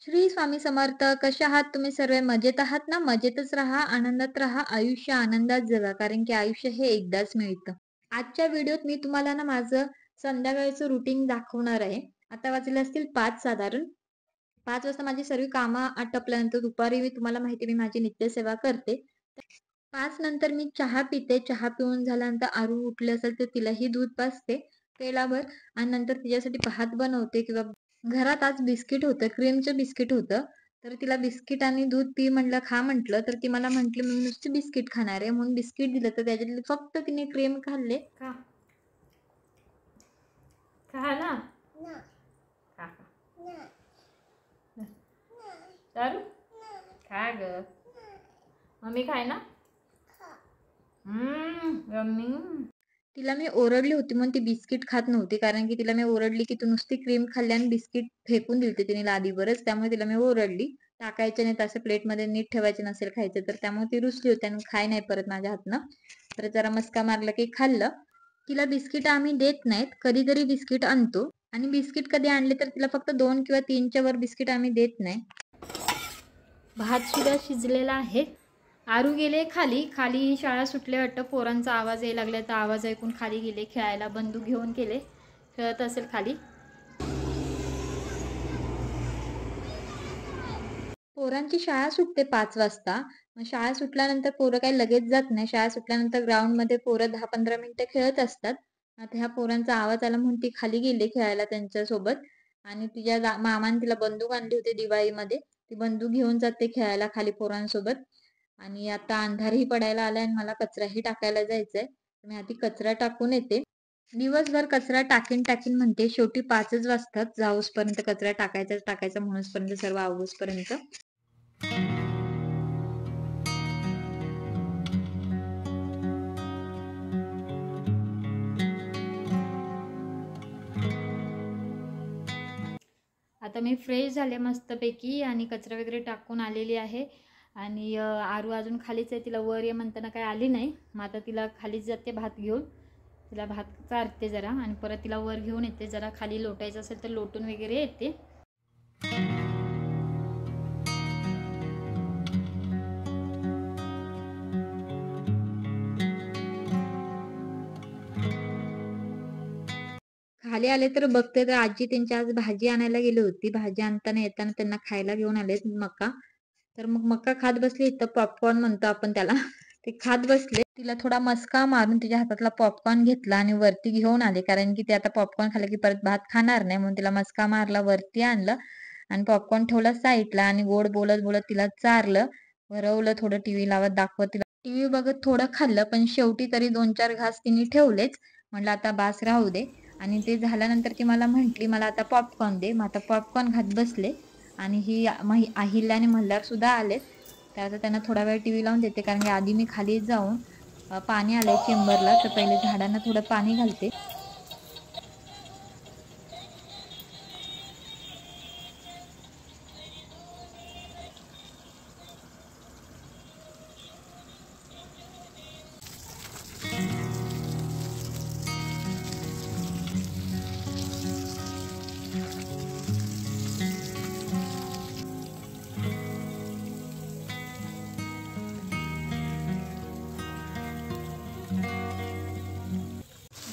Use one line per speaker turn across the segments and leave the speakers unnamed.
श्री स्वामी समर्थ. कशा आहात तुम्ही सर्व? मजेत आहात ना? मजेतच राहा, आनंदात राहा, आयुष्य आनंदात जगा, कारण की आयुष्य हे एकदाच मिळतं. आजच्या व्हिडिओत मी तुम्हाला ना माझं संध्याकाळचं रुटीन दाखवणार आहे. आता वाजले असतील 5 साधारण. 5 वाजता माझी सर्व कामं आटपल्यानंतर दुपारी मी तुम्हाला माहिती आहे मी माझी नित्यसेवा करते. 5 नंतर मी चहा पिते. चहा पिऊन झाल्यानंतर आरू उठले असेल तर तिलाही दूध पाजते पेलावर आणि नंतर तिच्यासाठी भात बनवते किंवा घरात आज बिस्किट होतं, क्रीमचं बिस्किट होतं. तर तिला बिस्किट आणि दूध पी म्हटलं, खा म्हटलं, तर ती मला म्हटली, "मी नुसती बिस्किट खाणार आहे." म्हणून बिस्किट दिलं, तर त्याच्यातले फक्त तिने क्रीम खाल्ले.
खा खा ना खा खा चारू खा ग मम्मी खाय ना यम्मी
तिला मी ओरडली होती म्हणून ती बिस्किट खात नव्हती. कारण की तिला मी ओरडली, की "तू नुसती क्रीम खाल्ली आणि बिस्किट फेकून दिलते तिने लादीवरच." त्यामुळे तिला मी ओरडली. टाकायचे नाहीत असं प्लेटमध्ये, नीट ठेवायचे नसेल खायचं तर. त्यामुळे ती रुसली होती आणि खाय नाही परत माझ्या हातनं. तर जरा मस्का मारला की खाल्लं. तिला बिस्किट आम्ही देत नाहीत. कधीतरी बिस्किट आणतो आणि बिस्किट कधी आणले तर तिला फक्त 2 किंवा 3च्या वर बिस्किट आम्ही देत नाही.
भात सुद्धा शिजलेला आहे. आरू गेले खाली. खाली शाळा सुटले वाटतं. पोरांचा आवाज यायला लागला तर आवाज ऐकून खाली गेले खेळायला. बंदूक घेऊन गेले, खेळत असेल खाली.
पोरांची शाळा सुटते 5 वाजता. मग शाळा सुटल्यानंतर पोरं काही लगेच जात नाही. शाळा सुटल्यानंतर ग्राउंडमध्ये पोरं 10-15 मिनिटं खेळत असतात. आता ह्या पोरांचा आवाज आला म्हणून ती खाली गेली खेळायला त्यांच्यासोबत आणि तिच्या मामाने तिला बंदूक आणली होती दिवाळीमध्ये. ती बंदूक घेऊन जाते खेळायला खाली पोरांसोबत. आणि आता अंधारही पडायला आलाय आणि मला कचराही टाकायला जायचंय. मी आधी कचरा टाकून येते. दिवसभर कचरा टाकीन म्हणते, शेवटी 5च वाजतात जाऊसपर्यंत. कचरा टाकायचा म्हणूसपर्यंत, सर्व आवरूसपर्यंत.
आता मी फ्रेश झाले मस्तपैकी आणि कचरा वगैरे टाकून आलेली आहे. आणि आरू अजून खालीच आहे. तिला वर ये म्हणताना काही आली नाही. मग आता तिला खालीच जाते भात घेऊन. तिला भात चारते जरा आणि परत तिला वर घेऊन येते. जरा खाली लोटायचं असेल तर लोटून वगैरे येते.
खाली आले तर बघते तर आजी त्यांची आज भाजी आणायला गेली होती. भाजी आणताना येताना त्यांना खायला घेऊन आले मका. तर मग मका खात बसली. इथं पॉपकॉर्न म्हणतो आपण त्याला. ते खात बसले. तिला थोडा मस्का मारून तिच्या हातातला पॉपकॉर्न घेतला आणि वरती घेऊन आले. कारण की ते आता पॉपकॉर्न खाल्लं की परत भात खाणार नाही, म्हणून तिला मस्का मारला, वरती आणलं आणि पॉपकॉर्न ठेवला साईडला आणि गोड बोलत बोलत तिला चारलं, भरवलं, थोडं टीव्ही लावत दाखवत तिला. टीव्ही बघत थोडं खाल्लं, पण शेवटी तरी 2-4 घास तिने ठेवलेच. म्हटलं आता बास राहू दे. आणि ते झाल्यानंतर ती मला म्हटली, "मला आता पॉपकॉर्न दे." मग आता पॉपकॉर्न खात बसले. आणि ही अहिल्या आणि मल्हार सुद्धा आलेत. तर आता त्यांना थोडा वेळ टीव्ही लावून देते. कारण की आधी मी खाली जाऊन पाणी आलंय चेंबरला, तर पहिले झाडांना थोडं पाणी घालते.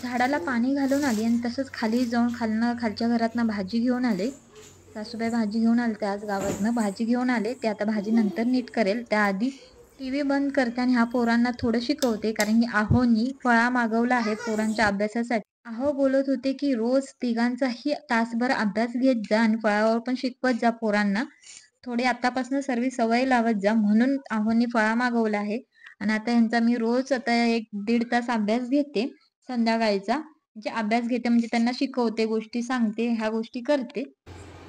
झाडाला पाणी घालून आली आणि तसंच खाली जाऊन खालच्या घरातनं भाजी घेऊन आले. सासूबाई भाजी घेऊन आले, ते आज गावातनं भाजी घेऊन आले. ते आता भाजी नंतर नीट करेल. त्याआधी टीव्ही बंद करते आणि ह्या पोरांना थोडं शिकवते. कारण की आहोनी फळा मागवला आहे पोरांच्या अभ्यासासाठी. आहो बोलत होते की रोज तिघांचाही तासभर अभ्यास घेत जा आणि फळावर पण शिकवत जा पोरांना. थोडी आतापासून सर्व सवय लावत जा, म्हणून आहोंनी फळा मागवला आहे. आणि आता ह्यांचा मी रोज आता 1-1.5 तास अभ्यास घेते संध्याकाळचा. म्हणजे अभ्यास घेते म्हणजे त्यांना शिकवते, गोष्टी सांगते, ह्या गोष्टी करते.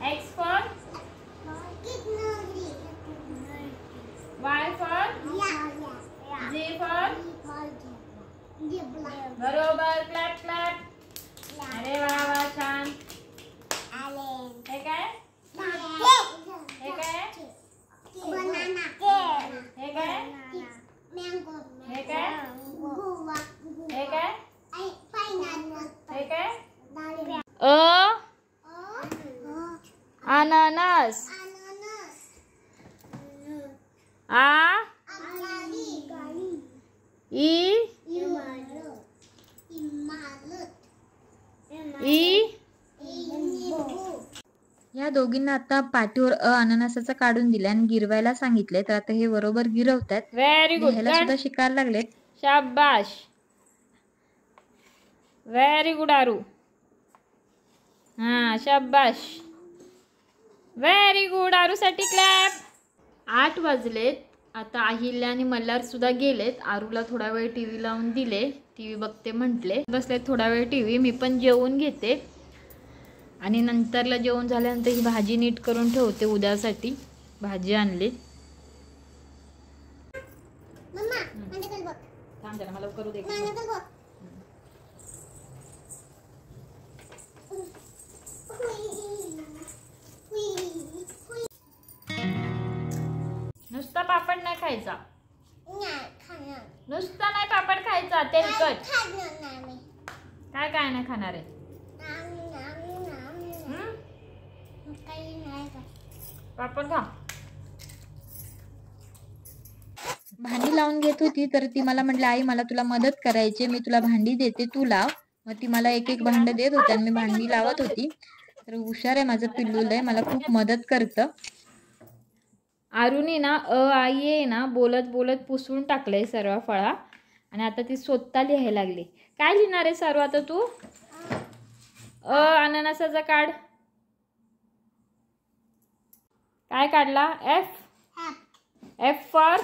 X for Y for Z for बरोबर. Clap clap. अरे वा वा, छान. हे काय? हे काय? हे काय? हे काय? हे काय? हे काय? आ ई ई.
या दोघींना आता पाठीवर अननसाचं काढून दिलं आणि गिरवायला सांगितले, तर आता हे बरोबर गिरवतात.
Very good.
लिहायला सुद्धा शिकायला लागलेत.
शाबाश. व्हेरी गुड आरू. हा शाबाश. Very good. आरूसाठी क्लॅप. 8 वाजलेत. आता अहिल्या आणि मल्हार सुद्धा गेलेत. आरूला थोडा वेळ टीव्ही लावून दिले, टीव्ही बघते म्हटले. बसले थोडा वेळ टीव्ही. मी पण जेवून घेते आणि नंतरला जेवण झाल्यानंतर ही भाजी नीट करून ठेवते. उद्यासाठी भाजी आणली. थांब जरा मला करू दे. नुसता पापड नाही खायचा. नुसता नाही पापड खायचा, तेलकट. काय काय नाही खाणार आहे. पापड खा.
भांडी लावून घेत होती, तर ती मला म्हटली, आई मला तुला मदत करायची, मी तुला भांडी देते, तू लाव. मग ती मला एक एक भांड देत होती आणि मी भांडी लावत होती. तर हुशार आहे माझं पिल्लू, लय मला खूप मदत करतं.
आरुनी ना आई आहे ना बोलत बोलत पुसून टाकलंय सर्व फळा आणि आता ती स्वतः लिहायला लागली. काय लिहिणार आहे सर्व आता तू? अननसाचा काढ. काय काढला? F for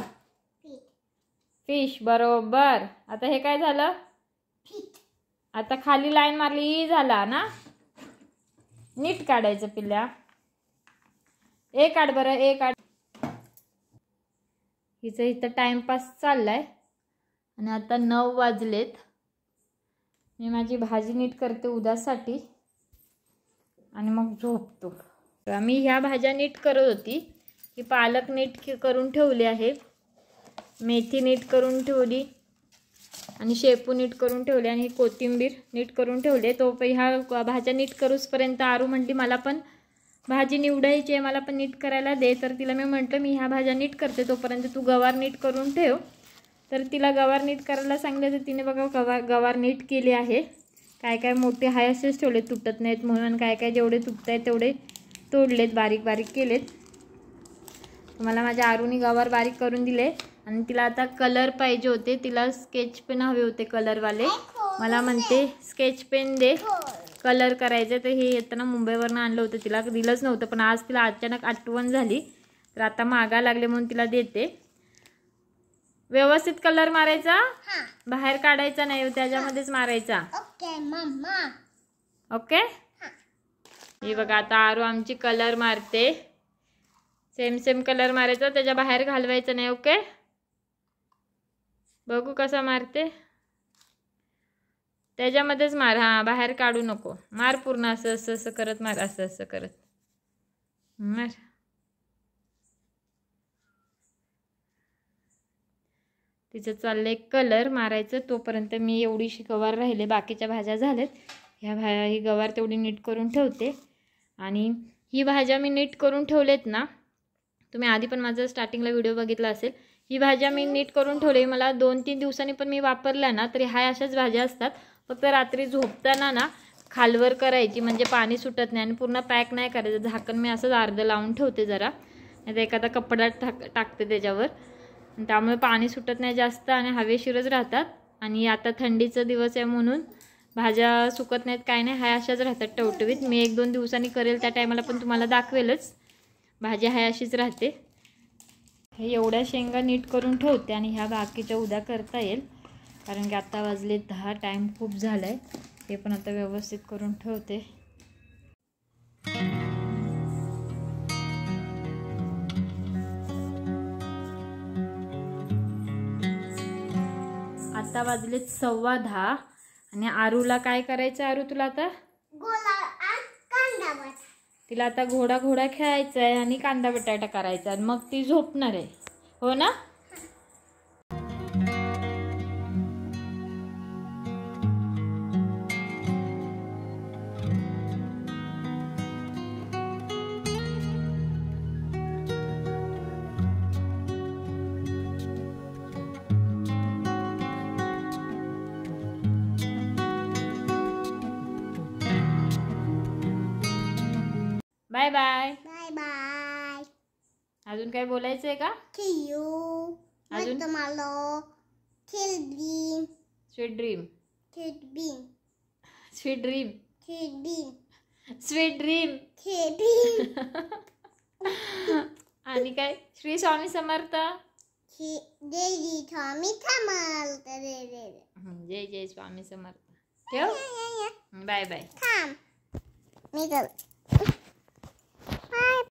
fish. बरोबर. आता हे काय झालं? आता खाली लाईन मारली, ई झाला ना. नीट काढायचं पिल्ल्या. ए काढ बरं, ए काढ. हिचं इथं टाइमपास चाललाय आणि आता 9 वाजलेत. मी माझी भाजी नीट करते उद्यासाठी आणि मग झोपतो. मी ह्या भाज्या नीट करत होती. ही पालक नीट करून ठेवली आहे, मेथी नीट करून ठेवली आणि शेपू नीट करून ठेवली आणि कोथिंबीर नीट करून ठेवले. तो ह्या भाज्या नीट करूसपर्यंत आरू म्हटली मला पण भाजी निवडायची आहे, मला पण नीट करायला दे. तर तिला मी म्हटलं मी ह्या भाज्या नीट करते, तोपर्यंत तू गवार नीट करून ठेव. तर तिला गवार नीट करायला सांगितलं, तर तिने बघा गवार नीट केली आहे. काय काय मोठे हाय असेच ठेवले, तुटत नाहीत म्हणून. काय काय जेवढे तुटत आहेत तेवढे तोडलेत, बारीक बारीक केलेत. मला माझ्या आरूनी गवार बारीक करून दिले आणि तिला आता कलर पाहिजे होते. तिला स्केच पेन हवे होते कलरवाले. मला म्हणते स्केच पेन दे, कलर करायचे. तर हे येताना मुंबईवरनं आणलं होतं, तिला दिलंच नव्हतं. पण आज तिला अचानक आठवण झाली, तर आता मागा लागले म्हणून तिला देते. व्यवस्थित कलर मारायचा, बाहेर काढायचा नाही, त्याच्यामध्येच मारायचा. ओके मम्मा. ओके. हे बघा आता आरू आमची कलर मारते. सेम सेम कलर मारायचा, त्याच्या बाहेर घालवायचा नाही. ओके. बघू कसा मारते. त्याच्यामध्येच मार. हां, बाहेर काढू नको. मार पूर्ण असं असं असं करत मार, असं असं करत मार. तिचं चाललंय कलर मारायचं. तोपर्यंत मी एवढीशी गवार राहिले, बाकीच्या भाज्या झाल्यात. ही गवार तेवढी नीट करून ठेवते. आणि ही भाज्या मी नीट करून ठेवलेत ना, तुम्ही आधी पण माझा स्टार्टिंगला व्हिडिओ बघितला असेल. ही भाज्या मी नीट करून ठेवले. मला 2-3 दिवसांनी पण मी वापरल्या ना, तरी ह्या अशाच भाज्या असतात. फक्त रात्री झोपताना ना खालवर करायची, म्हणजे पाणी सुटत नाही. आणि पूर्ण पॅक नाही करायचं. झाकण मी असंच अर्धं लावून ठेवते जरा, नाही तर एखादा कपडा टाकते त्याच्यावर. त्यामुळे पाणी सुटत नाही जास्त आणि हवेशीरच राहतात. आणि आता थंडीचा दिवस आहे म्हणून भाज्या सुकत नाहीत, काय नाही, ह्या अशाच राहतात टवटवीत. मी 1-2 दिवसांनी करेल त्या टायमाला पण तुम्हाला दाखवेलच. भाजी ह्या अशीच राहते. हे एवढ्या शेंगा नीट करून ठेवते आणि ह्या बाकीच्या उद्या करता येईल, कारण की आता वाजले 10, टाईम खूप झाला आहे. ते पण आता व्यवस्थित करून ठेवते. आता वाजलेत 10:15 आणि आरूला काय करायचं? आरू तुला आता तिला आता घोडा घोडा खेळायचा आहे आणि कांदा बटाटा करायचा आणि मग ती झोपणार आहे, हो ना? Bye bye.
Bye bye.
अजून काय बोलायचंय का?
See you.
अजून?
Tomorrow. Till beam.
Sweet dream.
Till beam.
Sweet dream.
Till beam.
Sweet dream.
Till beam.
आणि काय? Shri Swami Samarth.
Daily Tommy Tamal.
जय जय स्वामी समर्थ. ठेव. Bye bye.
Come. Me go.